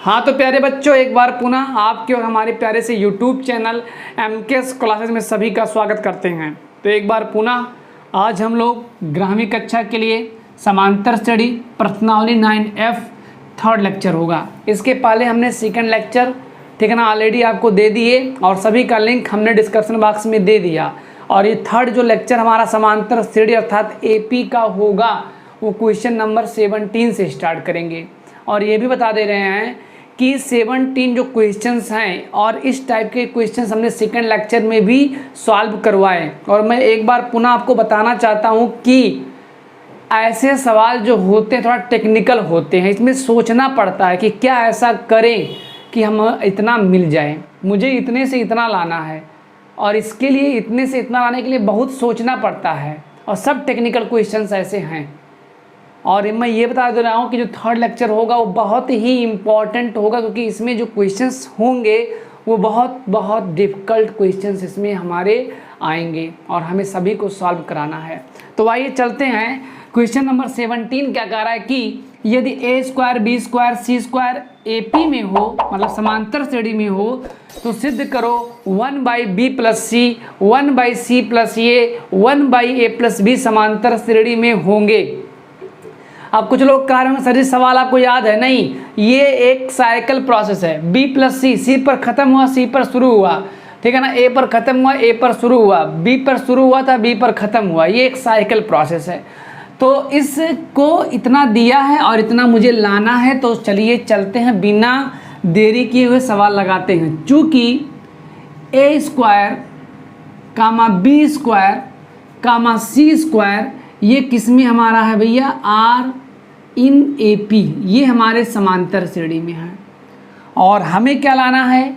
हाँ तो प्यारे बच्चों, एक बार पुनः आपके और हमारे प्यारे से YouTube चैनल MKS क्लासेस में सभी का स्वागत करते हैं। तो एक बार पुनः आज हम लोग 11वीं कक्षा के लिए समांतर श्रेणी प्रश्नावली 9F थर्ड लेक्चर होगा। इसके पहले हमने सेकंड लेक्चर ठीक है ना ऑलरेडी आपको दे दिए और सभी का लिंक हमने डिस्क्रिप्शन बॉक्स में दे दिया। और ये थर्ड जो लेक्चर हमारा समांतर श्रेणी अर्थात AP का होगा वो क्वेश्चन नंबर 17 से स्टार्ट करेंगे। और ये भी बता दे रहे हैं कि 17 जो क्वेश्चंस हैं और इस टाइप के क्वेश्चंस हमने सेकंड लेक्चर में भी सॉल्व करवाए। और मैं एक बार पुनः आपको बताना चाहता हूँ कि ऐसे सवाल जो होते हैं थोड़ा टेक्निकल होते हैं, इसमें सोचना पड़ता है कि क्या ऐसा करें कि हम इतना मिल जाए, मुझे इतने से इतना लाना है और इसके लिए इतने से इतना लाने के लिए बहुत सोचना पड़ता है और सब टेक्निकल क्वेश्चंस ऐसे हैं। और मैं ये बता दे रहा हूँ कि जो थर्ड लेक्चर होगा वो बहुत ही इम्पॉर्टेंट होगा, क्योंकि इसमें जो क्वेश्चंस होंगे वो बहुत डिफ़िकल्ट क्वेश्चंस इसमें हमारे आएंगे और हमें सभी को सॉल्व कराना है। तो आइए चलते हैं। क्वेश्चन नंबर 17 क्या कह रहा है कि यदि a² b² c² AP में हो, मतलब समांतर श्रेणी में हो, तो सिद्ध करो 1/b + c 1/c + a 1/a + b समांतर श्रेणी में होंगे। अब कुछ लोग कह रहे होंगे सर जी सवाल आपको याद है? नहीं, ये एक साइकिल प्रोसेस है। b + c पर ख़त्म हुआ, c पर शुरू हुआ, ठीक है ना। a पर ख़त्म हुआ, a पर शुरू हुआ, b पर शुरू हुआ था, b पर ख़त्म हुआ। ये एक साइकिल प्रोसेस है। तो इसको इतना दिया है और इतना मुझे लाना है। तो चलिए चलते हैं, बिना देरी किए हुए सवाल लगाते हैं। चूँकि a² b² c² ये किस में हमारा है भैया? R in AP, ये हमारे समांतर श्रेणी में है। और हमें क्या लाना है?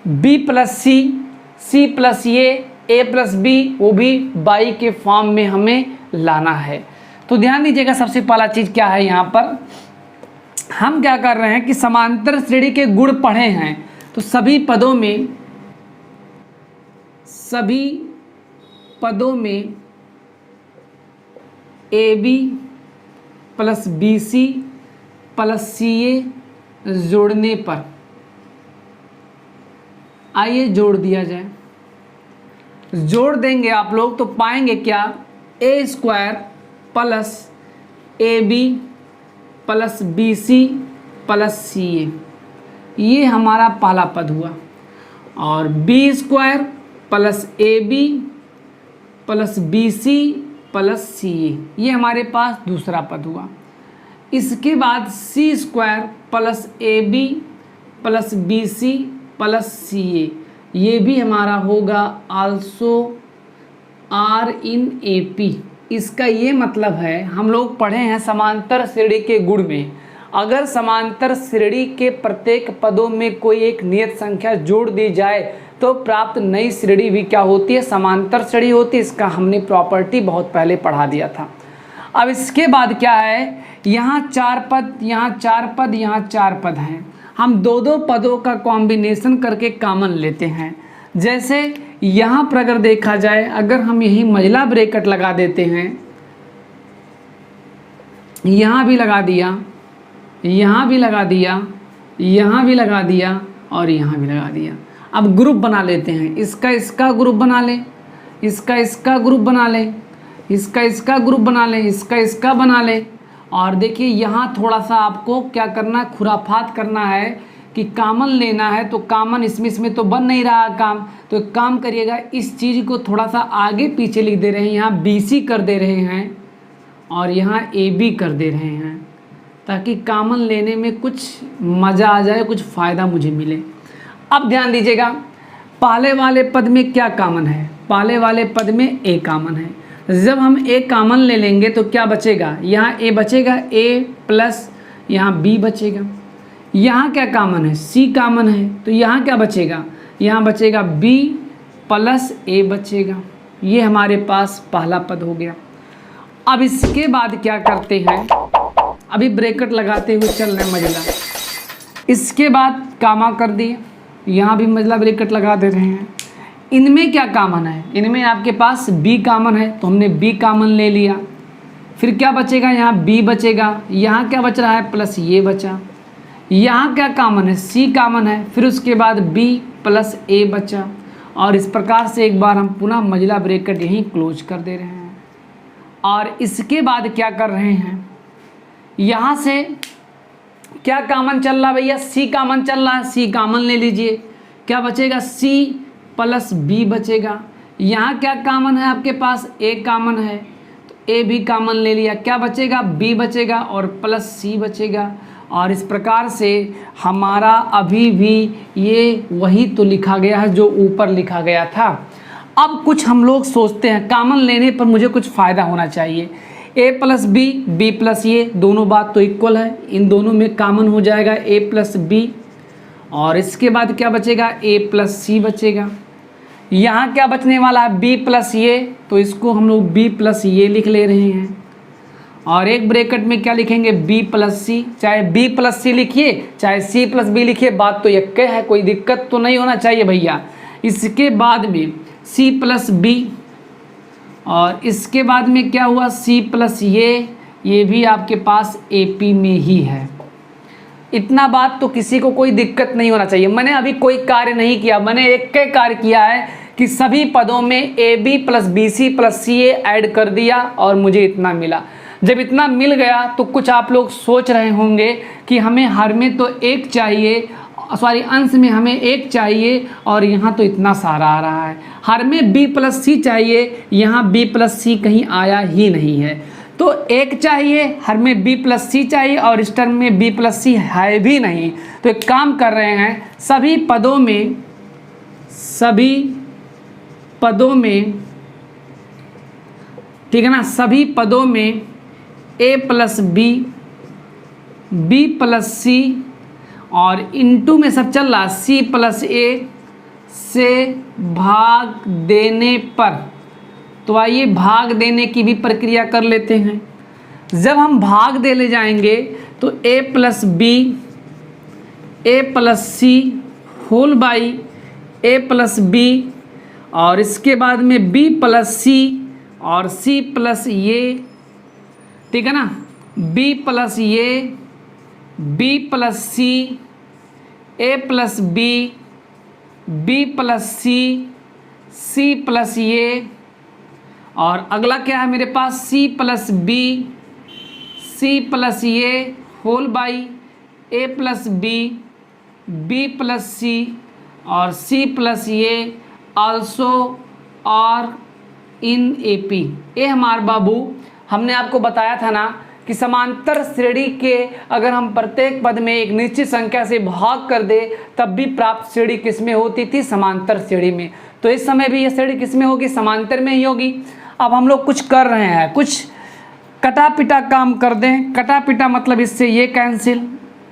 B + c c + a + b, वो भी बाई के फॉर्म में हमें लाना है। तो ध्यान दीजिएगा, सबसे पहला चीज़ क्या है, यहाँ पर हम क्या कर रहे हैं कि समांतर श्रेणी के गुण पढ़े हैं। तो सभी पदों में AB + BC + CA जोड़ने पर, आइए जोड़ दिया जाए। जोड़ देंगे आप लोग तो पाएंगे क्या? a² + AB + BC + CA, ये हमारा पहला पद हुआ। और b² + AB + BC + CA, ये हमारे पास दूसरा पद हुआ। इसके बाद c² + AB + BC + CA, ये भी हमारा होगा आल्सो R in AP। इसका ये मतलब है, हम लोग पढ़े हैं समांतर श्रेणी के गुण में, अगर समांतर श्रेणी के प्रत्येक पदों में कोई एक नियत संख्या जोड़ दी जाए तो प्राप्त नई श्रेणी भी क्या होती है? समांतर श्रेणी होती है। इसका हमने प्रॉपर्टी बहुत पहले पढ़ा दिया था। अब इसके बाद क्या है, यहाँ 4 पद, यहाँ 4 पद, यहाँ 4 पद हैं। हम दो पदों का कॉम्बिनेशन करके कॉमन लेते हैं। जैसे यहाँ पर अगर देखा जाए, अगर हम यही महिला ब्रैकेट लगा देते हैं, यहाँ भी लगा दिया, यहाँ भी लगा दिया, यहाँ भी लगा दिया और यहाँ भी लगा दिया। अब ग्रुप बना लेते हैं, इसका ग्रुप बना लें, इसका ग्रुप बना लें, इसका ग्रुप बना लें, इसका बना लें। और देखिए यहाँ थोड़ा सा आपको क्या करना है, खुराफात करना है कि कॉमन लेना है। तो कॉमन इसमें तो बन नहीं रहा काम, तो एक काम करिएगा, इस चीज़ को थोड़ा सा आगे पीछे लिख दे रहे हैं। यहाँ BC कर दे रहे हैं और यहाँ AB कर दे रहे हैं, ताकि कॉमन लेने में कुछ मज़ा आ जाए, कुछ फ़ायदा मुझे मिले। अब ध्यान दीजिएगा, पहले वाले पद में क्या कॉमन है? पहले वाले पद में A कॉमन है। जब हम A कॉमन ले लेंगे तो क्या बचेगा? यहाँ A बचेगा, A प्लस यहाँ B बचेगा। यहाँ क्या कॉमन है? C कॉमन है, तो यहाँ क्या बचेगा? यहाँ बचेगा B + A बचेगा। ये हमारे पास पहला पद हो गया। अब इसके बाद क्या करते हैं, अभी ब्रैकेट लगाते हुए चल रहे मजला, इसके बाद कामा कर दिए, यहाँ भी मजला ब्रैकेट लगा दे रहे हैं। इनमें क्या कॉमन है? इनमें आपके पास B कॉमन है, तो हमने B कॉमन ले लिया। फिर क्या बचेगा? यहाँ B बचेगा, यहाँ क्या बच रहा है? प्लस ये बचा। यहाँ क्या कॉमन है, सी कॉमन है, फिर उसके बाद बी प्लस ए बचा, और इस प्रकार से एक बार हम पुनः मंझला ब्रैकेट यहीं क्लोज कर दे रहे हैं। और इसके बाद क्या कर रहे हैं, यहाँ से क्या कॉमन चल रहा है भैया, सी कॉमन चल रहा है, सी कॉमन ले लीजिए, क्या बचेगा सी प्लस बी बचेगा। यहाँ क्या कॉमन है आपके पास, ए कॉमन है, तो ए भी कॉमन ले लिया, क्या बचेगा बी बचेगा और प्लस सी बचेगा। और इस प्रकार से हमारा अभी भी ये वही तो लिखा गया है जो ऊपर लिखा गया था। अब कुछ हम लोग सोचते हैं कॉमन लेने पर मुझे कुछ फ़ायदा होना चाहिए, ए प्लस बी, बी प्लस ए, दोनों बात तो इक्वल है, इन दोनों में कॉमन हो जाएगा ए प्लस बी, और इसके बाद क्या बचेगा ए प्लस सी बचेगा। यहाँ क्या बचने वाला है बी प्लस ए, तो इसको हम लोग बी प्लस ए लिख ले रहे हैं, और एक ब्रैकेट में क्या लिखेंगे बी प्लस सी, चाहे बी प्लस सी लिखिए चाहे सी प्लस बी लिखिए, बात तो एक है, कोई दिक्कत तो नहीं होना चाहिए भैया। इसके बाद में सी प्लस बी, और इसके बाद में क्या हुआ सी प्लस ये भी आपके पास AP में ही है। इतना बात तो किसी को कोई दिक्कत नहीं होना चाहिए। मैंने अभी कोई कार्य नहीं किया, मैंने एक के कार्य किया है कि सभी पदों में AB plus BC plus CA add कर दिया और मुझे इतना मिला। जब इतना मिल गया तो कुछ आप लोग सोच रहे होंगे कि हमें हर में तो एक चाहिए, सॉरी अंश में हमें एक चाहिए और यहाँ तो इतना सारा आ रहा है, हर में B प्लस सी चाहिए, यहाँ B प्लस सी कहीं आया ही नहीं है, तो एक चाहिए, हर में B प्लस सी चाहिए और इस टर्म में B प्लस सी है भी नहीं। तो एक काम कर रहे हैं, सभी पदों में ठीक है ना, सभी पदों में A plus B, B plus C और इनटू में सब चल रहा C प्लस ए से भाग देने पर, तो आइए भाग देने की भी प्रक्रिया कर लेते हैं। जब हम भाग देने जाएंगे तो A plus b, a plus C whole by A plus b, और इसके बाद में B प्लस सी और C प्लस ये, ठीक है ना, B plus A, B plus C, A plus B, B plus C, C plus A, और अगला क्या है मेरे पास C plus B, C plus A whole by A plus B, B plus C और सी प्लस ये also are in AP। ये हमारे बाबू हमने आपको बताया था ना कि समांतर श्रेणी के अगर हम प्रत्येक पद में एक निश्चित संख्या से भाग कर दे तब भी प्राप्त श्रेणी किस में होती थी, समांतर श्रेणी में। तो इस समय भी ये श्रेणी किस में होगी, समांतर में ही होगी। अब हम लोग कुछ कर रहे हैं, कुछ कटा पिटा काम कर दें। कटा पिटा मतलब इससे ये कैंसिल,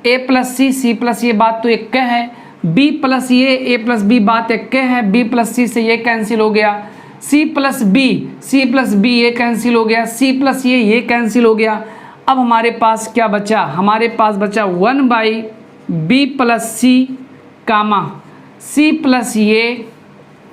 ए प्लस सी, सी प्लस ये बात तो एक है, B plus A, A plus B बात एक है, बी प्लस सी से ये कैंसिल हो गया, C plus B, C plus B ये कैंसिल हो गया, सी प्लस ये कैंसिल हो गया। अब हमारे पास क्या बचा, हमारे पास बचा 1 by B plus C comma c plus ये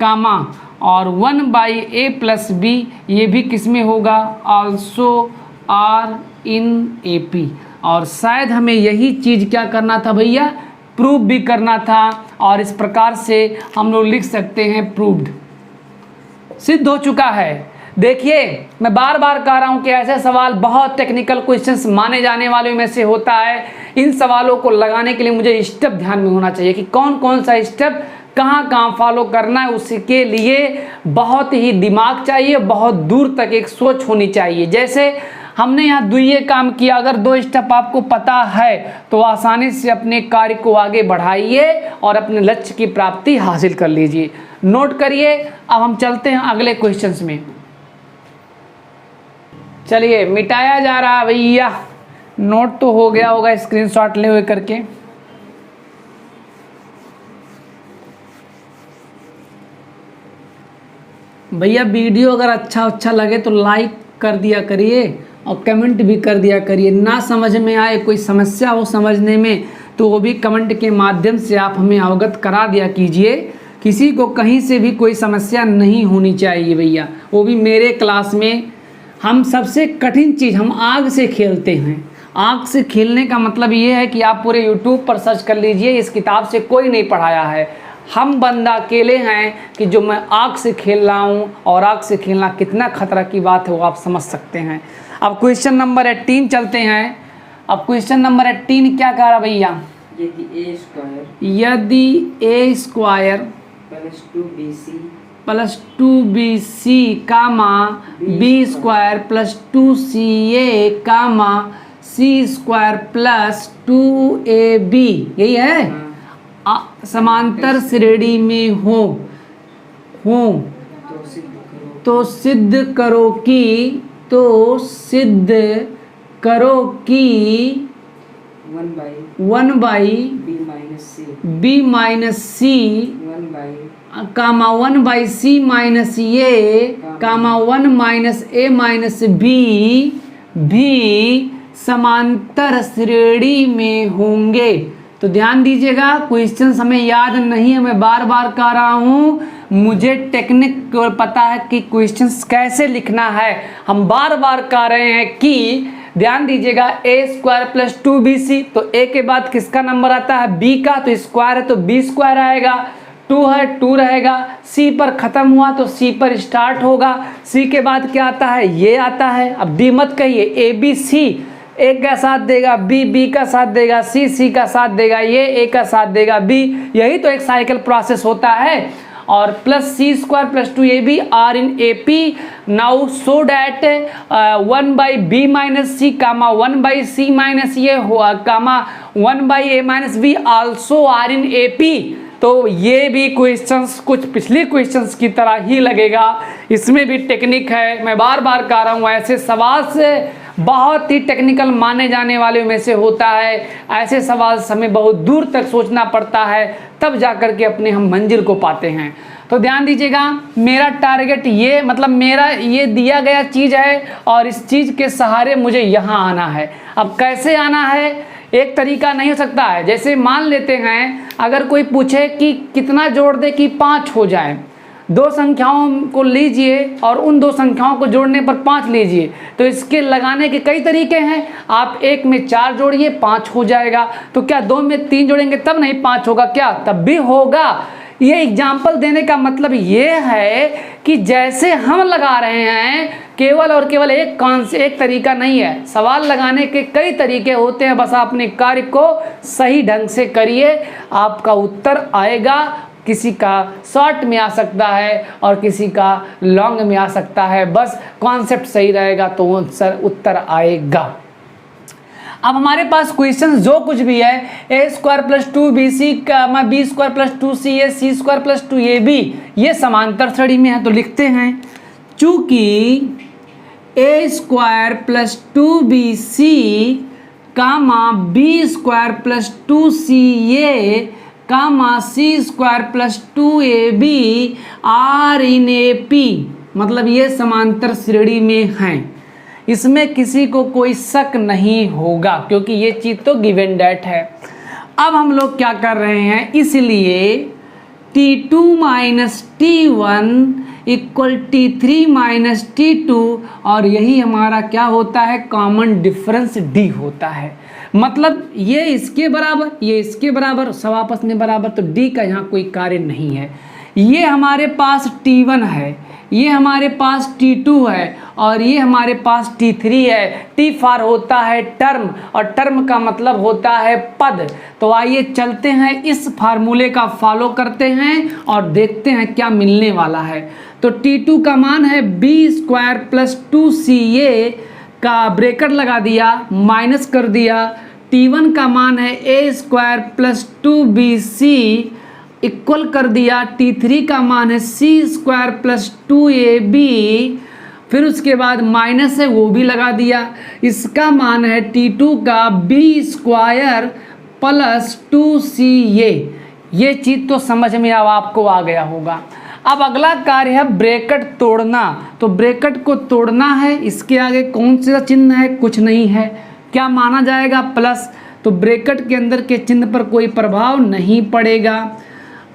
कामा और 1 बाई ए प्लस बी, ये भी किस में होगा, आल्सो आर इन AP। और शायद हमें यही चीज़ क्या करना था भैया, प्रूव भी करना था, और इस प्रकार से हम लोग लिख सकते हैं प्रूव्ड, सिद्ध हो चुका है। देखिए मैं बार बार कह रहा हूं कि ऐसे सवाल बहुत टेक्निकल क्वेश्चंस माने जाने वाले में से होता है। इन सवालों को लगाने के लिए मुझे स्टेप ध्यान में होना चाहिए कि कौन कौन सा स्टेप कहाँ कहाँ फॉलो करना है, उसके लिए बहुत ही दिमाग चाहिए, बहुत दूर तक एक सोच होनी चाहिए। जैसे हमने यहाँ दुइये काम किया, अगर 2 स्टेप आपको पता है तो आसानी से अपने कार्य को आगे बढ़ाइए और अपने लक्ष्य की प्राप्ति हासिल कर लीजिए। नोट करिए। अब हम चलते हैं अगले क्वेश्चंस में। चलिए मिटाया जा रहा है भैया, नोट तो हो गया होगा स्क्रीनशॉट ले हुए करके। भैया वीडियो अगर अच्छा लगे तो लाइक कर दिया करिए और कमेंट भी कर दिया करिए। ना समझ में आए, कोई समस्या हो समझने में, तो वो भी कमेंट के माध्यम से आप हमें अवगत करा दिया कीजिए। किसी को कहीं से भी कोई समस्या नहीं होनी चाहिए भैया, वो भी मेरे क्लास में। हम सबसे कठिन चीज़, हम आग से खेलते हैं, आँख से खेलने का मतलब ये है कि आप पूरे यूट्यूब पर सर्च कर लीजिए, इस किताब से कोई नहीं पढ़ाया है। हम बंदा अकेले हैं कि जो मैं आँख से खेल रहा हूँ, और आँख से खेलना कितना खतरा की बात है वो आप समझ सकते हैं। अब क्वेश्चन नंबर 18 चलते हैं। अब क्वेश्चन नंबर 18 क्या कह रहा भैया? यदि ए square plus 2bc comma B square plus 2ca comma C square plus 2ab, यही है, समांतर श्रेणी में हो तो सिद्ध करो कि 1 by b minus C comma 1 by C minus A comma 1 minus a minus b भी समांतर श्रेणी में होंगे। तो ध्यान दीजिएगा, क्वेश्चन हमें याद नहीं है, मैं बार बार कह रहा हूँ, मुझे टेक्निक पता है कि क्वेश्चंस कैसे लिखना है। हम बार बार कह रहे हैं कि ध्यान दीजिएगा, ए स्क्वायर प्लस 2bc, तो ए के बाद किसका नंबर आता है? बी का, तो स्क्वायर है तो बी स्क्वायर आएगा, 2 है 2 रहेगा, सी पर खत्म हुआ तो सी पर स्टार्ट होगा, सी के बाद क्या आता है? ये आता है। अब डी मत कहिए, ए बी सी ए का साथ देगा, बी बी का साथ देगा, सी सी का साथ देगा, ये ए का साथ देगा, बी, यही तो एक साइकिल प्रोसेस होता है। और plus c square plus 2ab are in A P, now so that 1 by B minus C comma 1 by C minus ये हुआ comma 1 by A minus B also are in A P. तो ये भी questions कुछ पिछले questions की तरह ही लगेगा, इसमें भी टेक्निक है। मैं बार बार कह रहा हूँ, ऐसे सवाल से बहुत ही टेक्निकल माने जाने वाले में से होता है। ऐसे सवाल से हमें बहुत दूर तक सोचना पड़ता है, तब जाकर के अपने हम मंजिल को पाते हैं। तो ध्यान दीजिएगा, मेरा टारगेट ये, मतलब मेरा ये दिया गया चीज़ है और इस चीज़ के सहारे मुझे यहाँ आना है। अब कैसे आना है? एक तरीका नहीं हो सकता है। जैसे मान लेते हैं, अगर कोई पूछे कि कितना जोड़ दे कि 5 हो जाए, 2 संख्याओं को लीजिए और उन 2 संख्याओं को जोड़ने पर 5 लीजिए, तो इसके लगाने के कई तरीके हैं। आप 1 में 4 जोड़िए, 5 हो जाएगा। तो क्या 2 में 3 जोड़ेंगे तब नहीं 5 होगा क्या? तब भी होगा। ये एग्जाम्पल देने का मतलब ये है कि जैसे हम लगा रहे हैं, केवल और केवल एक तरीका नहीं है, सवाल लगाने के कई तरीके होते हैं। बस अपने कार्य को सही ढंग से करिए, आपका उत्तर आएगा। किसी का शॉर्ट में आ सकता है और किसी का लॉन्ग में आ सकता है, बस कॉन्सेप्ट सही रहेगा तो उत्तर आएगा। अब हमारे पास क्वेश्चन जो कुछ भी है, ए स्क्वायर प्लस 2bc का बी स्क्वायर प्लस 2ca सी स्क्वायर प्लस 2ab, ये समांतर श्रेणी में है। तो लिखते हैं, चूंकि A square plus 2bc comma B square plus 2ca comma C square plus 2ab are in A P, मतलब ये समांतर श्रेणी में हैं। इसमें किसी को कोई शक नहीं होगा, क्योंकि ये चीज़ तो गिवन डेट है। अब हम लोग क्या कर रहे हैं, इसलिए T2 minus T1 equal T3 minus T2, और यही हमारा क्या होता है? कॉमन डिफरेंस D होता है। मतलब ये इसके बराबर, ये इसके बराबर, सब आपस में बराबर, तो D का यहाँ कोई कार्य नहीं है। ये हमारे पास T1 है, ये हमारे पास T2 है और ये हमारे पास T3 है। T फॉर होता है टर्म, और टर्म का मतलब होता है पद। तो आइए चलते हैं, इस फार्मूले का फॉलो करते हैं और देखते हैं क्या मिलने वाला है। तो T2 का मान है b स्क्वायर प्लस 2ca का ब्रैकेट लगा दिया, माइनस कर दिया। T1 का मान है a square plus 2bc equal कर दिया। T3 का मान है c स्क्वायर प्लस 2ab, फिर उसके बाद माइनस है वो भी लगा दिया। इसका मान है T2 का b स्क्वायर प्लस 2ca। ये चीज़ तो समझ में अब आपको आ गया होगा। अब अगला कार्य है ब्रैकेट तोड़ना। तो ब्रैकेट को तोड़ना है, इसके आगे कौन सा चिन्ह है? कुछ नहीं है। क्या माना जाएगा? प्लस। तो ब्रैकेट के अंदर के चिन्ह पर कोई प्रभाव नहीं पड़ेगा।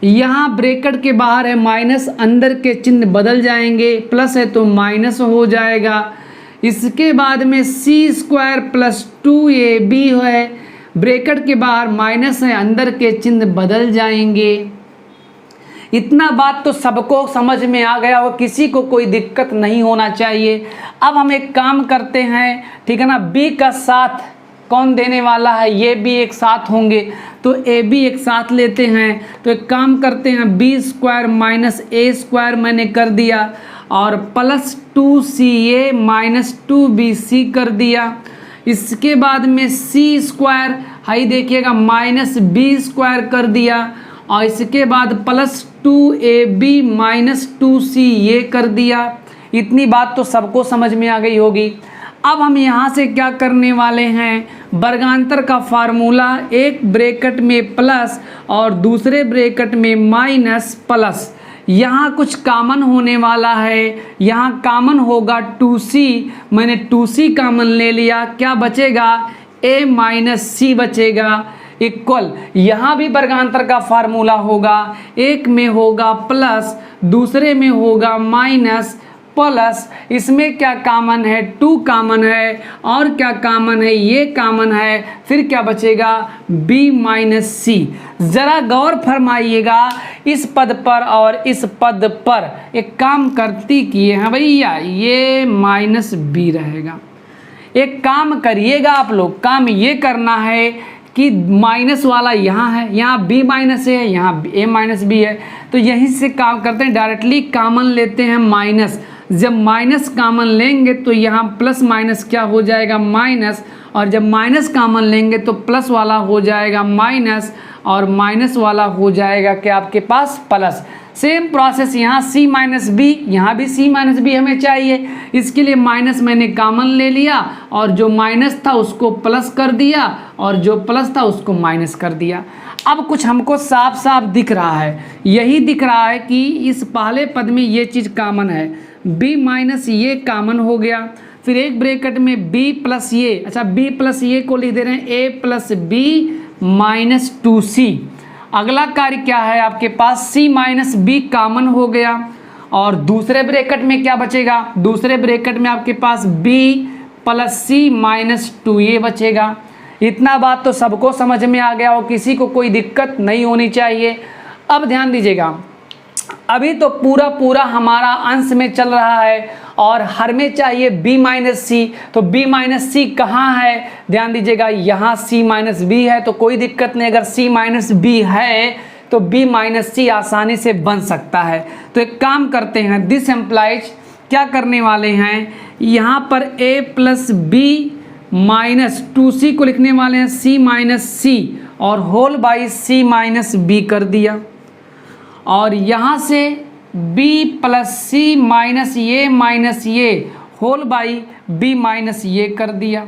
यहाँ ब्रैकेट के बाहर है माइनस, अंदर के चिन्ह बदल जाएंगे, प्लस है तो माइनस हो जाएगा। इसके बाद में c² प्लस 2ab है, ब्रैकेट के बाहर माइनस है, अंदर के चिन्ह बदल जाएंगे। इतना बात तो सबको समझ में आ गया हो, किसी को कोई दिक्कत नहीं होना चाहिए। अब हम एक काम करते हैं, ठीक है ना, b का साथ कौन देने वाला है, ये भी एक साथ होंगे, तो ए बी एक साथ लेते हैं। तो एक काम करते हैं, b² माइनस a² मैंने कर दिया और प्लस 2ca माइनस 2bc कर दिया। इसके बाद में c² हाई देखिएगा माइनस b² कर दिया और इसके बाद प्लस 2ab माइनस 2c ये कर दिया। इतनी बात तो सबको समझ में आ गई होगी। अब हम यहाँ से क्या करने वाले हैं, वर्गांतर का फार्मूला, एक ब्रैकेट में प्लस और दूसरे ब्रैकेट में माइनस प्लस, यहाँ कुछ कॉमन होने वाला है, यहाँ कॉमन होगा 2c, मैंने 2c कॉमन ले लिया, क्या बचेगा a माइनस सी बचेगा, इक्वल यहाँ भी वर्गांतर का फार्मूला होगा, एक में होगा प्लस दूसरे में होगा माइनस प्लस, इसमें क्या कॉमन है, 2 कॉमन है और क्या कॉमन है, ये कॉमन है, फिर क्या बचेगा b माइनस सी। ज़रा गौर फरमाइएगा इस पद पर और इस पद पर, एक काम करती किए हैं भैया, ये माइनस b रहेगा। एक काम करिएगा आप लोग, काम ये करना है कि माइनस वाला यहाँ है, यहाँ b माइनस है, यहाँ a माइनस b है, तो यहीं से काम करते हैं, डायरेक्टली कॉमन लेते हैं माइनस। जब माइनस कॉमन लेंगे तो यहाँ प्लस माइनस क्या हो जाएगा माइनस, और जब माइनस कॉमन लेंगे तो प्लस वाला हो जाएगा माइनस और माइनस वाला हो जाएगा क्या आपके पास प्लस। सेम प्रोसेस यहाँ c माइनस बी, यहाँ भी c माइनस बी हमें चाहिए, इसके लिए माइनस मैंने कॉमन ले लिया और जो माइनस था उसको प्लस कर दिया और जो प्लस था उसको माइनस कर दिया। अब कुछ हमको साफ साफ दिख रहा है, यही दिख रहा है कि इस पहले पद में ये चीज़ कॉमन है, b माइनस ये कॉमन हो गया, फिर एक ब्रैकेट में b प्लस ये, अच्छा b प्लस ये को लिख दे रहे हैं a plus b minus 2c। अगला कार्य क्या है आपके पास, c माइनस b कॉमन हो गया और दूसरे ब्रैकेट में क्या बचेगा, दूसरे ब्रैकेट में आपके पास b plus c minus 2a बचेगा। इतना बात तो सबको समझ में आ गया हो, किसी को कोई दिक्कत नहीं होनी चाहिए। अब ध्यान दीजिएगा, अभी तो पूरा पूरा हमारा अंश में चल रहा है और हर में चाहिए b माइनस सी, तो b माइनस सी कहाँ है, ध्यान दीजिएगा यहाँ c माइनस बी है, तो कोई दिक्कत नहीं, अगर c माइनस बी है तो b माइनस सी आसानी से बन सकता है। तो एक काम करते हैं, दिस एम्प्लाइज क्या करने वाले हैं, यहाँ पर a plus B minus 2c को लिखने वाले हैं c माइनस सी और whole by c minus B कर दिया और यहाँ से b प्लस सी माइनस ये होल बाई b माइनस ये कर दिया।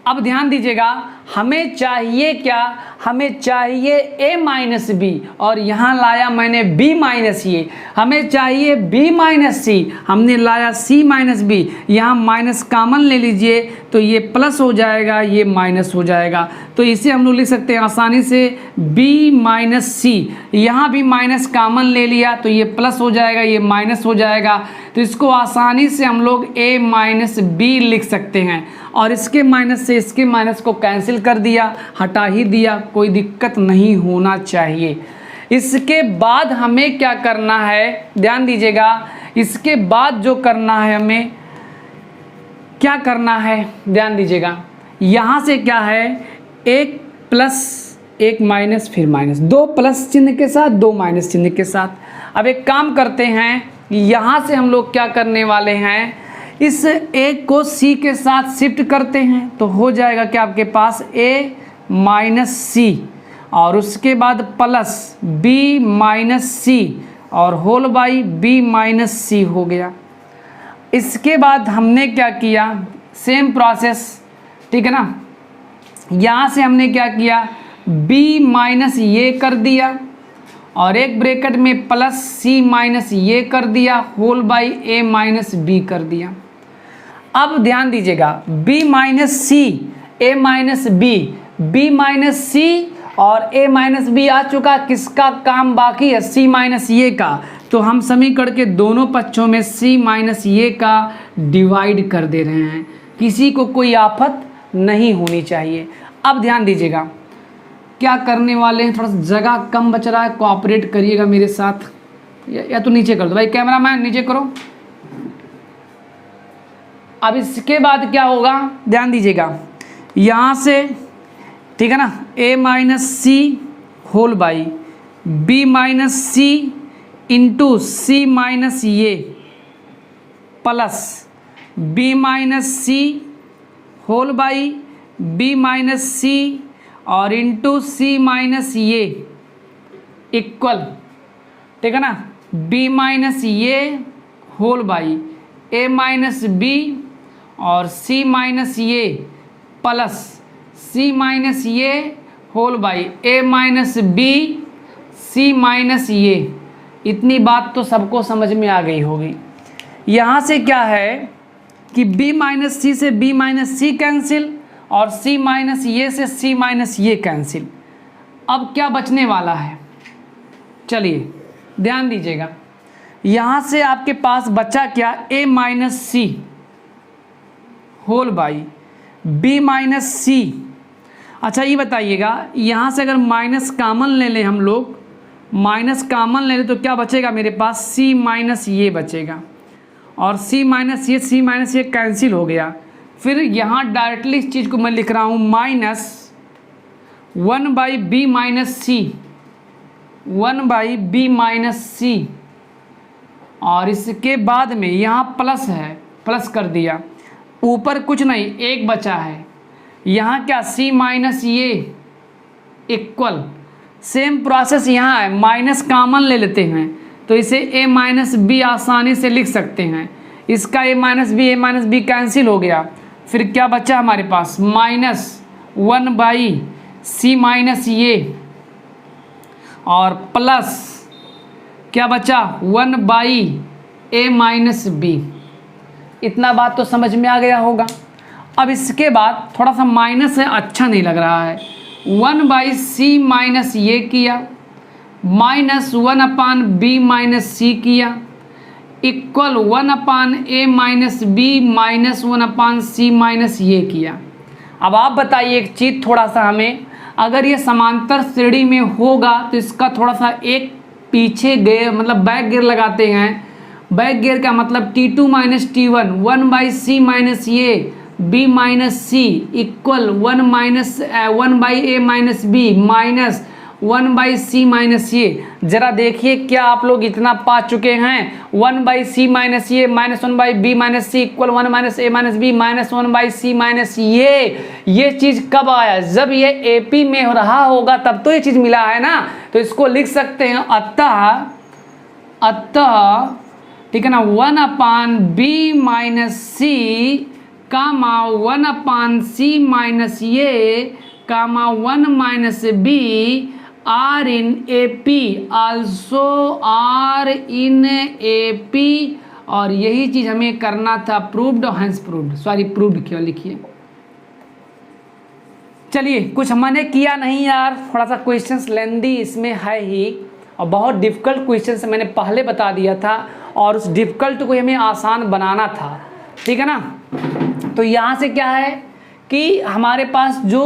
अब ध्यान दीजिएगा, हमें चाहिए क्या, हमें चाहिए a माइनस बी और यहाँ लाया मैंने b माइनस ये, हमें चाहिए b माइनस सी, हमने लाया c माइनस बी, यहाँ माइनस कॉमन ले लीजिए तो ये प्लस हो जाएगा, ये माइनस हो जाएगा, तो इसे हम लोग लिख सकते हैं आसानी से b माइनस सी, यहाँ भी माइनस कॉमन ले लिया तो ये प्लस हो जाएगा, ये माइनस हो जाएगा, तो इसको आसानी से हम लोग a माइनस बी लिख सकते हैं और इसके माइनस से इसके माइनस को कैंसिल कर दिया, हटा ही दिया, कोई दिक्कत नहीं होना चाहिए। इसके बाद हमें क्या करना है, ध्यान दीजिएगा, इसके बाद जो करना है हमें क्या करना है, ध्यान दीजिएगा, यहाँ से क्या है, एक प्लस एक माइनस फिर माइनस, 2 प्लस चिन्ह के साथ 2 माइनस चिन्ह के साथ। अब एक काम करते हैं, यहाँ से हम लोग क्या करने वाले हैं, इस एक को c के साथ शिफ्ट करते हैं तो हो जाएगा कि आपके पास a माइनस सी और उसके बाद प्लस b माइनस सी और होल बाई b माइनस सी हो गया। इसके बाद हमने क्या किया, सेम प्रोसेस, ठीक है ना, यहाँ से हमने क्या किया, b माइनस ये कर दिया और एक ब्रैकेट में प्लस c माइनस ये कर दिया, whole by a minus B कर दिया। अब ध्यान दीजिएगा, b minus C a minus B, b minus सी और a माइनस बी आ चुका, किसका काम बाकी है, c माइनस ये का, तो हम समीकरण के दोनों पक्षों में c माइनस ये का डिवाइड कर दे रहे हैं। किसी को कोई आफत नहीं होनी चाहिए। अब ध्यान दीजिएगा क्या करने वाले हैं, थोड़ा सा जगह कम बच रहा है, कोऑपरेट करिएगा मेरे साथ। या तो नीचे कर दो भाई, कैमरामैन नीचे करो। अब इसके बाद क्या होगा, ध्यान दीजिएगा, यहाँ से ठीक है ना, a minus C whole by B minus C into C minus A plus B minus C whole by B minus सी और into C minus A equal, ठीक है ना, बी माइनस ये whole by A minus B और C minus A plus C minus ये whole by A minus B C minus A. इतनी बात तो सबको समझ में आ गई होगी। यहाँ से क्या है कि b माइनस सी से b माइनस सी कैंसिल और c माइनस ये से c माइनस ये कैंसिल। अब क्या बचने वाला है, चलिए ध्यान दीजिएगा, यहाँ से आपके पास बचा क्या, a minus C whole by b minus C. अच्छा ये बताइएगा, यहाँ से अगर माइनस कॉमन ले लें हम लोग, माइनस कॉमन ले लें तो क्या बचेगा मेरे पास, c माइनस ये बचेगा और c माइनस ये कैंसिल हो गया। फिर यहाँ डायरेक्टली इस चीज़ को मैं लिख रहा हूँ minus 1 by B minus C, 1 by B minus सी और इसके बाद में यहाँ प्लस है, प्लस कर दिया, ऊपर कुछ नहीं, एक बचा है, यहाँ क्या c minus A equal, same process यहाँ है, माइनस कॉमन ले लेते हैं तो इसे a माइनस बी आसानी से लिख सकते हैं। इसका a माइनस बी कैंसिल हो गया। फिर क्या बचा हमारे पास, माइनस 1 बाई सी माइनस ये और प्लस क्या बचा, 1 बाई ए माइनस बी। इतना बात तो समझ में आ गया होगा। अब इसके बाद थोड़ा सा माइनस है, अच्छा नहीं लग रहा है, 1 बाई सी माइनस ये किया माइनस 1 अपान बी माइनस सी किया इक्वल 1 अपान ए minus B minus 1 upon c minus ये किया। अब आप बताइए एक चीज़, थोड़ा सा हमें, अगर ये समांतर श्रेणी में होगा तो इसका थोड़ा सा एक पीछे गियर मतलब बैक गियर लगाते हैं। बैक गियर का मतलब T2 minus T1, 1 by C minus A B minus C equal 1 by A minus B minus 1 by C minus A. जरा देखिए क्या आप लोग इतना पा चुके हैं, 1 बाई सी माइनस ये minus 1 by B minus C equal 1 minus a minus B minus 1 by C minus ये चीज़ कब आया, जब ये एपी में हो रहा होगा तब तो ये चीज़ मिला है ना। तो इसको लिख सकते हैं अतः ठीक है ना, 1 अपान बी माइनस सी कामा 1 अपान सी माइनस ये comma 1 minus b are in A P, also are in A P. और यही चीज़ हमें करना था, प्रूव्ड और हैंस प्रूव्ड, सॉरी प्रूव्ड क्यों लिखिए। चलिए कुछ मैंने किया नहीं यार, थोड़ा सा क्वेश्चंस लेंदी इसमें है ही और बहुत डिफ़िकल्ट क्वेश्चन मैंने पहले बता दिया था और उस डिफ़िकल्ट को हमें आसान बनाना था, ठीक है ना। तो यहाँ से क्या है कि हमारे पास जो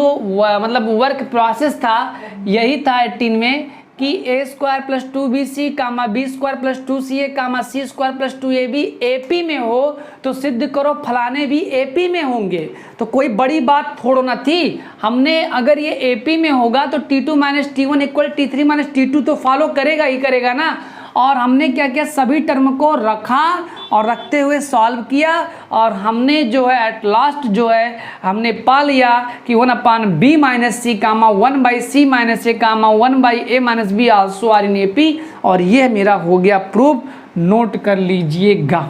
मतलब वर्क प्रोसेस था यही था 18 में कि A square plus 2bc comma B square plus 2ca comma C square plus 2ab AP में हो तो सिद्ध करो फलाने भी एपी में होंगे। तो कोई बड़ी बात थोड़ो ना थी, हमने अगर ये एपी में होगा तो T2 minus T1 equal T3 minus T2 तो फॉलो करेगा ही करेगा ना। और हमने क्या किया, सभी टर्म को रखा और रखते हुए सॉल्व किया और हमने जो है एट लास्ट जो है हमने पा लिया कि 1 upon B minus C comma 1 by C minus A comma 1 by A minus B also are in A P. और ये मेरा हो गया प्रूफ, नोट कर लीजिएगा।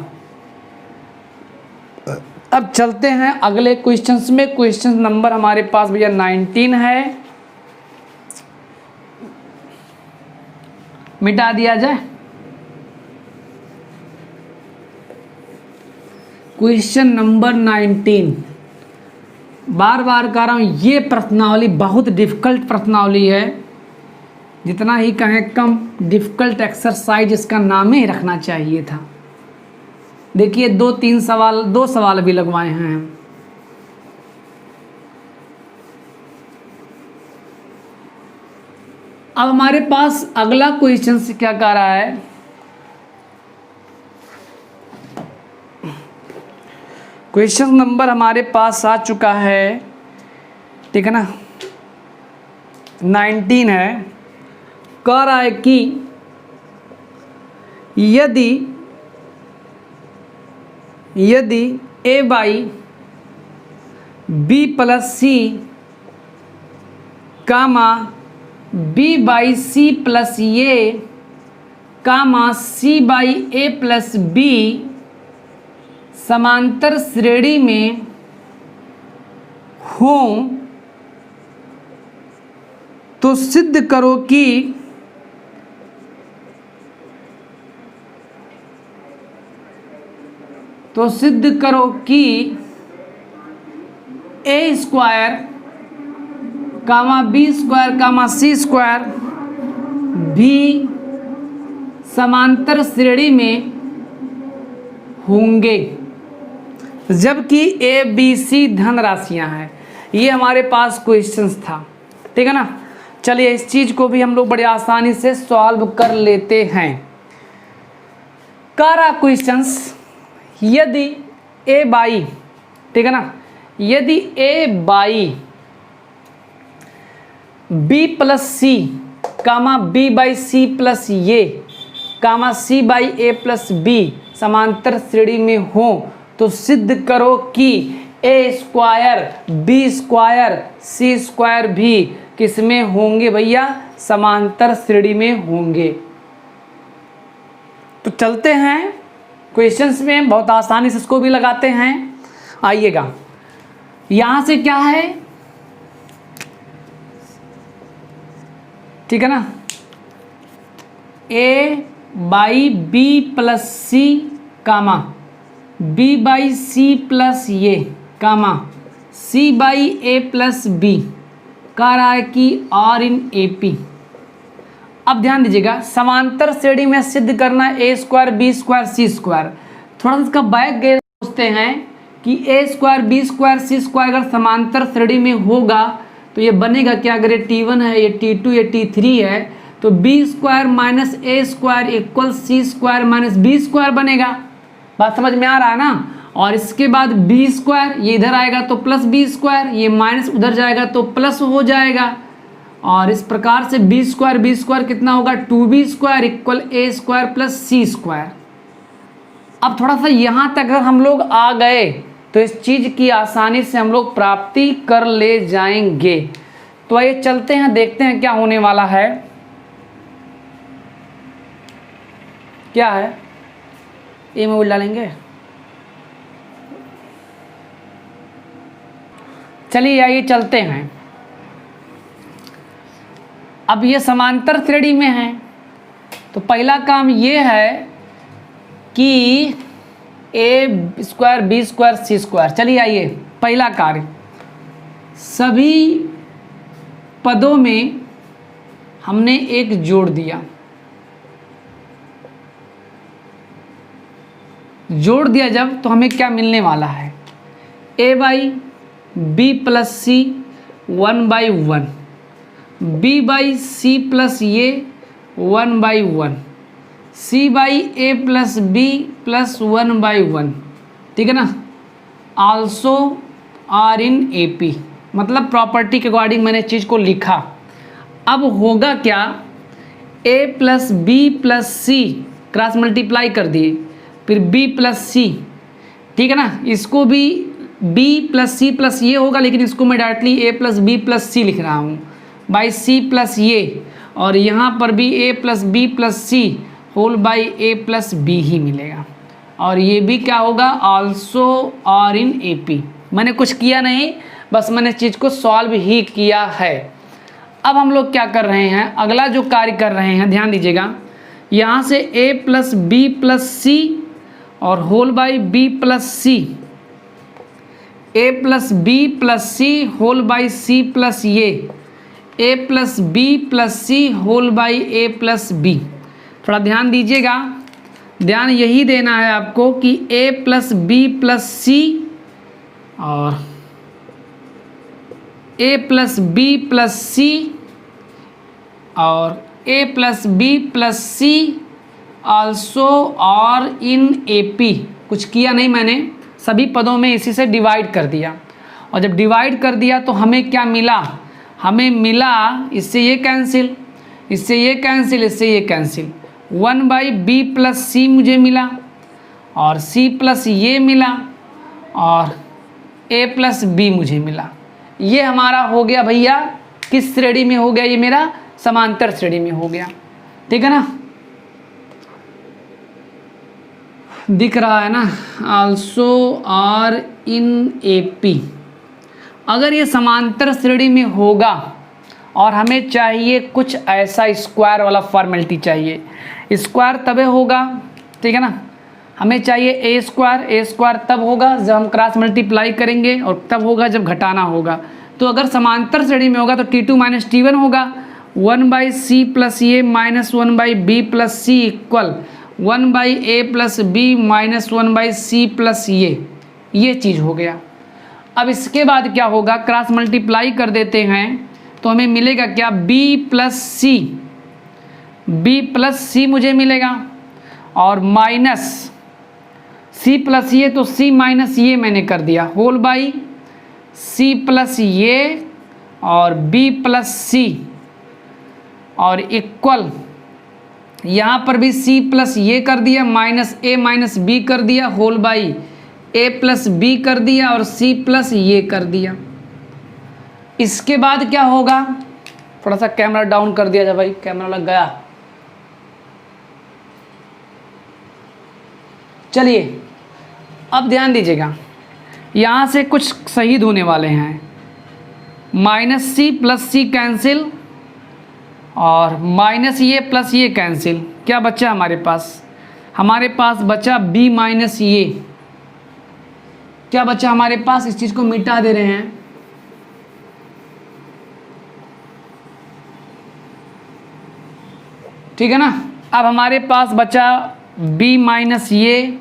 अब चलते हैं अगले क्वेश्चंस में। क्वेश्चन नंबर हमारे पास भैया 19 है, मिटा दिया जाए। क्वेश्चन नंबर 19, बार बार कह रहा हूँ ये प्रश्नावली बहुत डिफिकल्ट प्रश्नावली है जितना ही कहें कम, डिफ़िकल्ट एक्सरसाइज इसका नाम ही रखना चाहिए था। देखिए 2 सवाल भी लगवाए हैं हम। अब हमारे पास अगला क्वेश्चन से क्या कह रहा है, क्वेश्चन नंबर हमारे पास आ चुका है, ठीक है ना, 19 है। कह रहा है कि यदि A by B plus C comma B by C plus A comma C by A plus B समांतर श्रेणी में हो तो सिद्ध करो कि A square comma B square comma C square भी समांतर श्रेणी में होंगे जबकि ए बी सी धन राशियां हैं। ये हमारे पास क्वेश्चंस था, ठीक है ना। चलिए इस चीज़ को भी हम लोग बड़े आसानी से सॉल्व कर लेते हैं। कारा क्वेश्चंस, यदि ए बाई, ठीक है ना, यदि A by B plus C comma B by C plus A comma C by A plus B समांतर श्रेणी में हो तो सिद्ध करो कि A square B square C square भी किसमें होंगे भैया, समांतर श्रेणी में होंगे। तो चलते हैं क्वेश्चंस में, बहुत आसानी से इसको भी लगाते हैं। आइएगा, यहां से क्या है, ठीक है ना, A by B plus C comma B by C plus A comma C by A plus B कह रहा है कि आर इन ए पी। अब ध्यान दीजिएगा, समांतर श्रेणी में सिद्ध करना ए square B square C square. थोड़ा सा इसका बैक गए सोचते हैं कि A square B square C square अगर समांतर श्रेणी में होगा तो ये बनेगा क्या, अगर ये T1 है, ये T2, ये T3 है तो B square minus A square equal C square minus B square बनेगा। बात समझ में आ रहा है ना। और इसके बाद बी स्क्वायर ये इधर आएगा तो प्लस बी स्क्वायर, ये माइनस उधर जाएगा तो प्लस हो जाएगा। और इस प्रकार से बी स्क्वायर कितना होगा, 2b स्क्वायर इक्वल ए स्क्वायर प्लस सी स्क्वायर। अब थोड़ा सा यहाँ तक अगर हम लोग आ गए तो इस चीज़ की आसानी से हम लोग प्राप्ति कर ले जाएंगे। तो आइए चलते हैं, देखते हैं क्या होने वाला है। क्या है, ए में डालेंगे। चलिए आइए चलते हैं। अब ये समांतर श्रेणी में है तो पहला काम ये है कि A square B square C square. चलिए आइए, पहला कार्य, सभी पदों में हमने एक जोड़ दिया। जोड़ दिया जब तो हमें क्या मिलने वाला है, A by B plus C 1/1, B by C plus A 1/1, C by A plus B plus 1/1, ठीक है ना। Also are in A P, मतलब प्रॉपर्टी के अकॉर्डिंग मैंने चीज़ को लिखा। अब होगा क्या, A plus B plus C cross multiply कर दिए, फिर बी प्लस सी, ठीक है ना। इसको भी बी प्लस सी प्लस ये होगा, लेकिन इसको मैं डायरेक्टली ए प्लस बी प्लस सी लिख रहा हूँ बाई सी प्लस ये, और यहाँ पर भी A plus B plus C whole by A plus B ही मिलेगा। और ये भी क्या होगा, also are in A P. मैंने कुछ किया नहीं, बस मैंने चीज़ को सॉल्व ही किया है। अब हम लोग क्या कर रहे हैं, अगला जो कार्य कर रहे हैं, ध्यान दीजिएगा, यहाँ से A plus B plus C और whole by B plus C, A plus B plus C whole by C plus A, A plus B plus C whole by A plus B. थोड़ा ध्यान दीजिएगा, ध्यान यही देना है आपको कि A plus B plus C और A plus B plus C और A plus B plus C also are in A P. कुछ किया नहीं मैंने, सभी पदों में इसी से डिवाइड कर दिया, और जब डिवाइड कर दिया तो हमें क्या मिला, हमें मिला इससे ये कैंसिल, इससे ये कैंसिल, इससे ये कैंसिल, 1/b प्लस सी मुझे मिला और c प्लस ये मिला और a प्लस बी मुझे मिला। ये हमारा हो गया भैया, किस श्रेणी में हो गया, ये मेरा समांतर श्रेणी में हो गया। ठीक है ना, दिख रहा है ना, also are in A P. अगर ये समांतर श्रेणी में होगा और हमें चाहिए कुछ ऐसा स्क्वायर वाला फॉर्मेलिटी चाहिए, स्क्वायर तबे होगा, ठीक है ना, हमें चाहिए ए स्क्वायर तब होगा जब हम क्रॉस मल्टीप्लाई करेंगे और तब होगा जब घटाना होगा। तो अगर समांतर श्रेणी में होगा तो T2 माइनस T1 होगा, 1/c plus A minus 1/b plus C equal 1/a plus B minus 1/c plus ये चीज़ हो गया। अब इसके बाद क्या होगा, क्रॉस मल्टीप्लाई कर देते हैं तो हमें मिलेगा क्या, b प्लस सी मुझे मिलेगा और माइनस c प्लस ये, तो c माइनस ये मैंने कर दिया whole by c plus A और b प्लस सी और इक्वल यहाँ पर भी c प्लस ये कर दिया माइनस a माइनस b कर दिया whole by a plus b कर दिया और c प्लस ये कर दिया। इसके बाद क्या होगा, थोड़ा सा कैमरा डाउन कर दिया जाए भाई, कैमरा लग गया। चलिए अब ध्यान दीजिएगा, यहाँ से कुछ शहीद होने वाले हैं, माइनस सी प्लस सी कैंसिल और माइनस ये प्लस ये कैंसिल। क्या बचा हमारे पास, हमारे पास बचा b माइनस ये। क्या बचा हमारे पास, इस चीज़ को मिटा दे रहे हैं, ठीक है ना। अब हमारे पास बचा b माइनस ये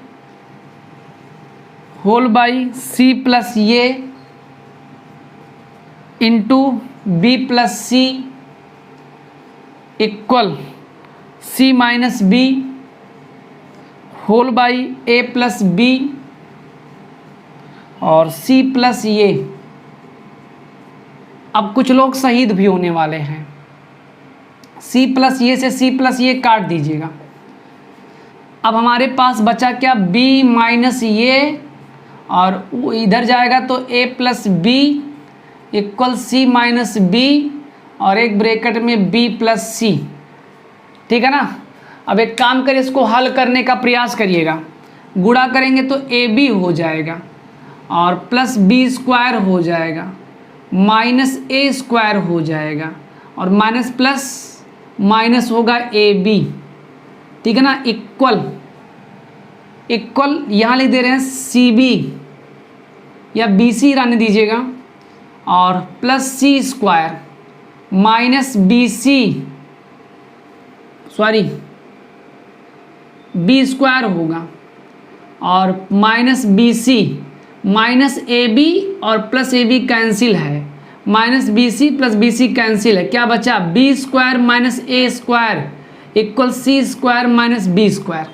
होल बाई सी प्लस ये into b plus C equal c minus b whole by a plus b और c प्लस ये। अब कुछ लोग शहीद भी होने वाले हैं, c प्लस ये से c प्लस ये काट दीजिएगा। अब हमारे पास बचा क्या, b माइनस ये और इधर जाएगा तो a plus b equal c minus B और एक ब्रैकेट में b प्लस सी। ठीक है ना। अब एक काम करिए, इसको हल करने का प्रयास करिएगा, गुणा करेंगे तो ab हो जाएगा और प्लस बी स्क्वायर हो जाएगा, माइनस ए स्क्वायर हो जाएगा और माइनस प्लस माइनस होगा ab। ठीक है ना। इक्वल यहाँ लिख दे रहे हैं cb या bc रहने दीजिएगा और plus c square minus B square होगा और माइनस bc माइनस ab और प्लस ab कैंसिल है, minus bc plus bc cancel है। क्या बचा, b square minus a square equal c square minus b square.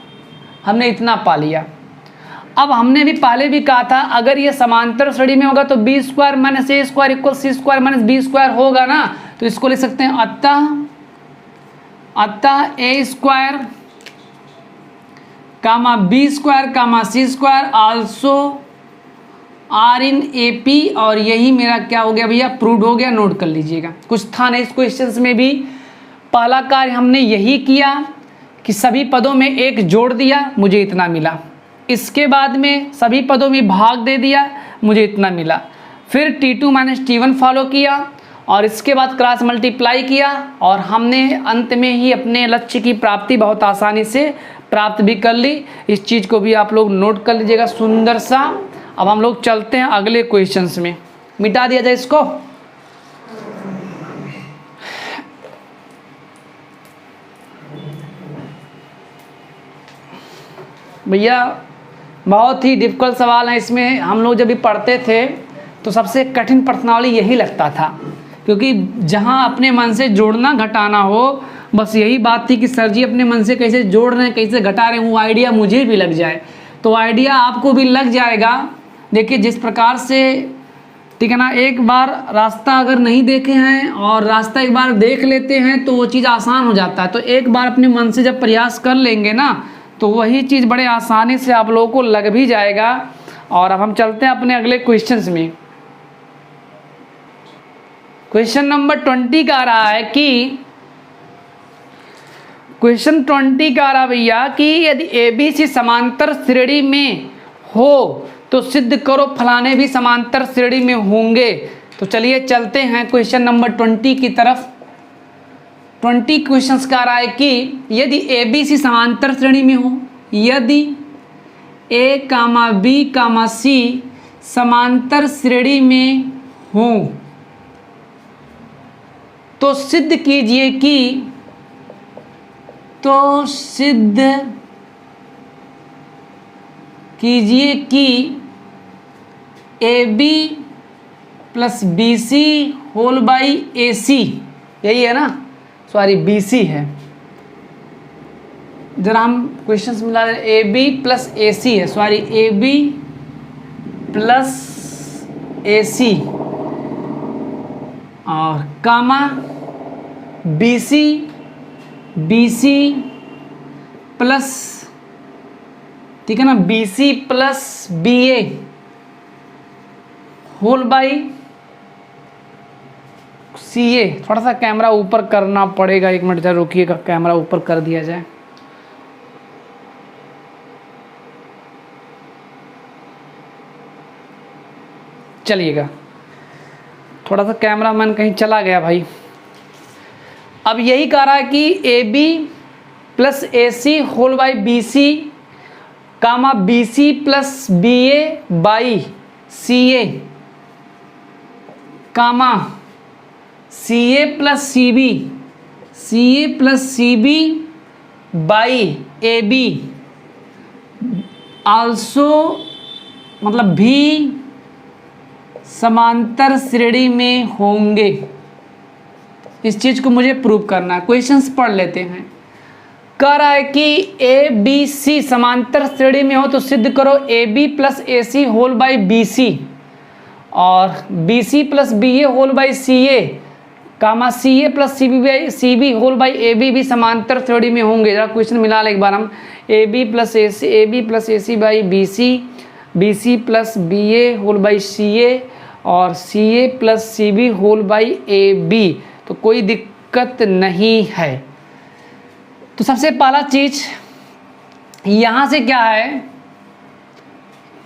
हमने इतना पा लिया। अब हमने भी पहले भी कहा था, अगर ये समांतर श्रेणी में होगा तो b square minus a square equal c square minus b square होगा ना। तो इसको लिख सकते हैं अतः a square comma b square comma c square also are in A P. और यही मेरा क्या हो गया भैया, प्रूव्ड हो गया। नोट कर लीजिएगा, कुछ था नहीं इस क्वेश्चंस में भी। पहला कार्य हमने यही किया कि सभी पदों में एक जोड़ दिया, मुझे इतना मिला। इसके बाद में सभी पदों में भाग दे दिया, मुझे इतना मिला। फिर T2 माइनस T1 फॉलो किया और इसके बाद क्रॉस मल्टीप्लाई किया और हमने अंत में ही अपने लक्ष्य की प्राप्ति बहुत आसानी से प्राप्त भी कर ली। इस चीज़ को भी आप लोग नोट कर लीजिएगा सुंदर सा। अब हम लोग चलते हैं अगले क्वेश्चंस में। मिटा दिया जाए इसको। भैया बहुत ही डिफ़िकल्ट सवाल है। इसमें हम लोग जब भी पढ़ते थे तो सबसे कठिन प्रश्नावली यही लगता था, क्योंकि जहाँ अपने मन से जोड़ना घटाना हो, बस यही बात थी कि सर जी अपने मन से कैसे जोड़ रहे हैं, कैसे घटा रहे हैं, वो आइडिया मुझे भी लग जाए। तो आइडिया आपको भी लग जाएगा। देखिए जिस प्रकार से, ठीक है ना, एक बार रास्ता अगर नहीं देखे हैं और रास्ता एक बार देख लेते हैं तो वो चीज़ आसान हो जाता है। तो एक बार अपने मन से जब प्रयास कर लेंगे ना तो वही चीज़ बड़े आसानी से आप लोगों को लग भी जाएगा। और अब हम चलते हैं अपने अगले क्वेश्चंस में। क्वेश्चन नंबर 20 का आ रहा है कि क्वेश्चन 20 का आ रहा भैया कि यदि ABC समांतर श्रेणी में हो तो सिद्ध करो फलाने भी समांतर श्रेणी में होंगे। तो चलिए चलते हैं क्वेश्चन नंबर 20 की तरफ। 20 क्वेश्चंस का आ रहा है कि यदि ABC समांतर श्रेणी में हो, यदि A, B, C समांतर श्रेणी में हो तो सिद्ध कीजिए कि AB plus BC whole by AC, यही है ना, सॉरी BC है, जरा हम क्वेश्चंस मिला रहे, AB प्लस AC है, सॉरी AB प्लस AC और कामा BC प्लस, ठीक है ना, BC plus BA whole by CA। थोड़ा सा कैमरा ऊपर करना पड़ेगा, एक मिनट जरा रुकिएगा, कैमरा ऊपर कर दिया जाए। चलिएगा, थोड़ा सा कैमरा मैन कहीं चला गया भाई। अब यही कह रहा है कि AB plus AC whole by BC comma BC plus BA by CA comma CA plus CB by AB आल्सो, मतलब भी समांतर श्रेणी में होंगे। इस चीज़ को मुझे प्रूव करना है। क्वेश्चंस पढ़ लेते हैं। कह रहा है कि ABC समांतर श्रेणी में हो तो सिद्ध करो AB plus AC whole by BC और BC plus BA whole by CA comma CA plus CB whole by AB भी समांतर श्रेणी में होंगे। जरा क्वेश्चन मिला ले एक बार हम। AB plus AC by BC plus BA whole by CA और CA plus CB whole by AB, तो कोई दिक्कत नहीं है। तो सबसे पहला चीज यहाँ से क्या है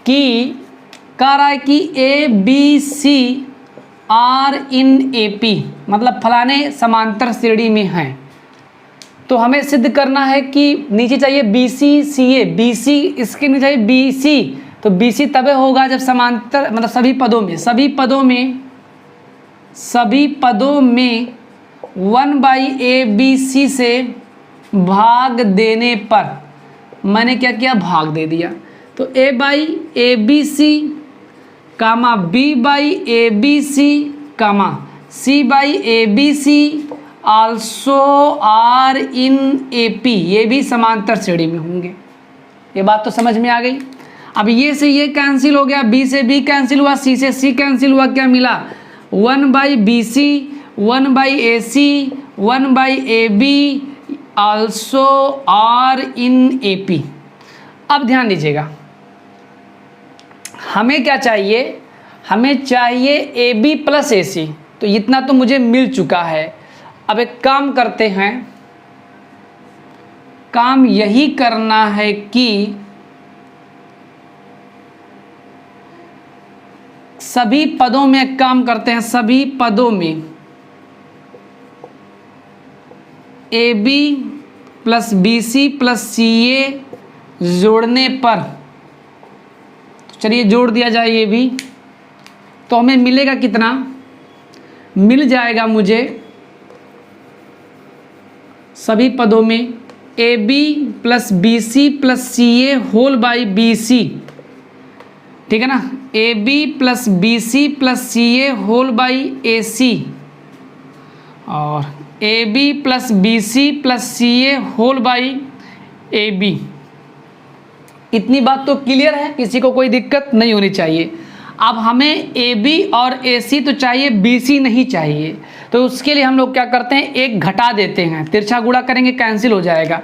कि कह रहा है कि ABC आर इन AP, मतलब फलाने समांतर श्रेणी में हैं। तो हमें सिद्ध करना है कि नीचे चाहिए BC CA, BC इसके नीचे चाहिए BC, तो BC तब होगा जब समांतर, मतलब सभी पदों में 1/ABC से भाग देने पर, मैंने क्या किया, भाग दे दिया। तो A/ABC comma B/ABC comma C/ABC also are in AP, ये भी समांतर श्रेणी में होंगे। ये बात तो समझ में आ गई। अब ये से ये कैंसिल हो गया, B से B कैंसिल हुआ, C से C कैंसिल हुआ, क्या मिला, 1/BC 1/AC 1/AB also are in AP। अब ध्यान दीजिएगा, हमें क्या चाहिए, हमें चाहिए AB प्लस AC, तो इतना तो मुझे मिल चुका है। अब एक काम करते हैं, काम यही करना है कि सभी पदों में एक काम करते हैं, सभी पदों में AB plus BC plus CA जोड़ने पर, तो चलिए जोड़ दिया जाए ये भी, तो हमें मिलेगा कितना, मिल जाएगा मुझे सभी पदों में AB plus BC plus CA whole by BC, ठीक है ना, AB plus BC plus CA whole by AC, और AB plus BC plus CA whole by AB। इतनी बात तो क्लियर है, किसी को कोई दिक्कत नहीं होनी चाहिए। अब हमें AB और AC तो चाहिए, BC नहीं चाहिए, तो उसके लिए हम लोग क्या करते हैं, एक घटा देते हैं, तिरछा गुणा करेंगे, कैंसिल हो जाएगा।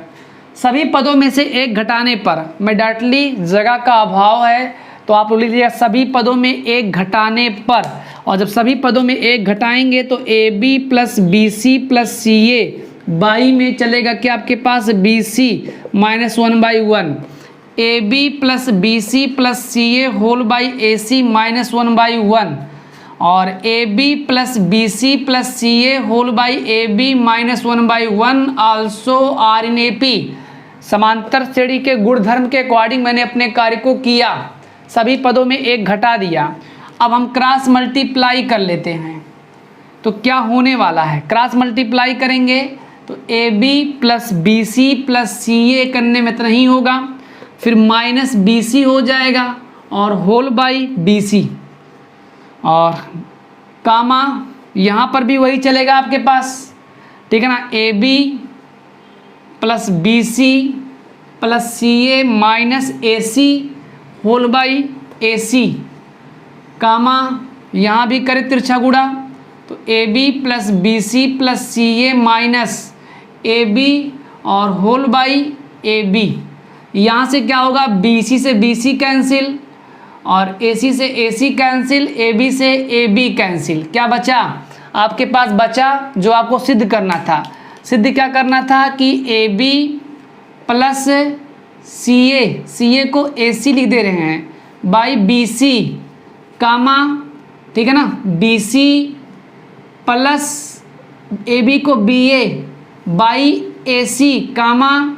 सभी पदों में से एक घटाने पर, मैं डायरेक्टली जगह का अभाव है तो आप लोग लीजिएगा सभी पदों में एक घटाने पर, और जब सभी पदों में एक घटाएंगे तो AB plus BC plus CA by में चलेगा क्या आपके पास, BC minus 1/1, AB plus BC plus CA whole by AC minus 1/1, और AB plus BC plus CA whole by AB minus 1/1 also are in AP। समांतर श्रेणी के गुणधर्म के अकॉर्डिंग मैंने अपने कार्य को किया, सभी पदों में एक घटा दिया। अब हम क्रॉस मल्टीप्लाई कर लेते हैं, तो क्या होने वाला है, क्रॉस मल्टीप्लाई करेंगे तो AB plus BC plus CA करने में तो नहीं होगा, फिर माइनस BC हो जाएगा और होल बाई BC, और कामा यहाँ पर भी वही चलेगा आपके पास, ठीक है ना, AB plus BC plus CA minus AC whole by AC, comma यहाँ भी करें तिरछा गुणा तो AB plus BC plus CA minus AB और होल बाई AB। यहाँ से क्या होगा, BC से BC कैंसिल और AC से AC कैंसिल, AB से AB कैंसिल। क्या बचा आपके पास, बचा जो आपको सिद्ध करना था। सिद्ध क्या करना था कि AB प्लस CA को AC लिख दे रहे हैं बाई BC, कामा, ठीक है ना, BC प्लस AB को BA बाई AC, कामा,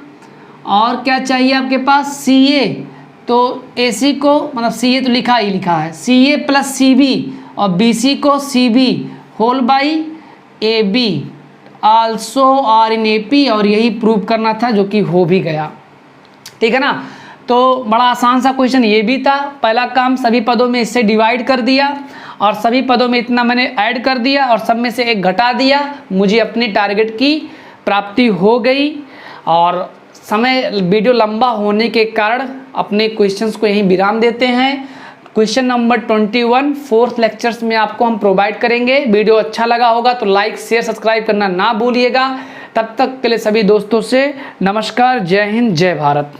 और क्या चाहिए आपके पास, CA, तो AC को मतलब CA तो लिखा ही लिखा है, CA प्लस CB और BC को CB whole by AB also are in AP, और यही प्रूव करना था जो कि हो भी गया, ठीक है ना। तो बड़ा आसान सा क्वेश्चन ये भी था। पहला काम सभी पदों में इससे डिवाइड कर दिया और सभी पदों में इतना मैंने ऐड कर दिया और सब में से एक घटा दिया, मुझे अपनी टारगेट की प्राप्ति हो गई। और समय वीडियो लंबा होने के कारण अपने क्वेश्चंस को यहीं विराम देते हैं। क्वेश्चन नंबर 21 फोर्थ लेक्चर्स में आपको हम प्रोवाइड करेंगे। वीडियो अच्छा लगा होगा तो लाइक शेयर सब्सक्राइब करना ना भूलिएगा। तब तक के लिए सभी दोस्तों से नमस्कार, जय हिंद, जय भारत।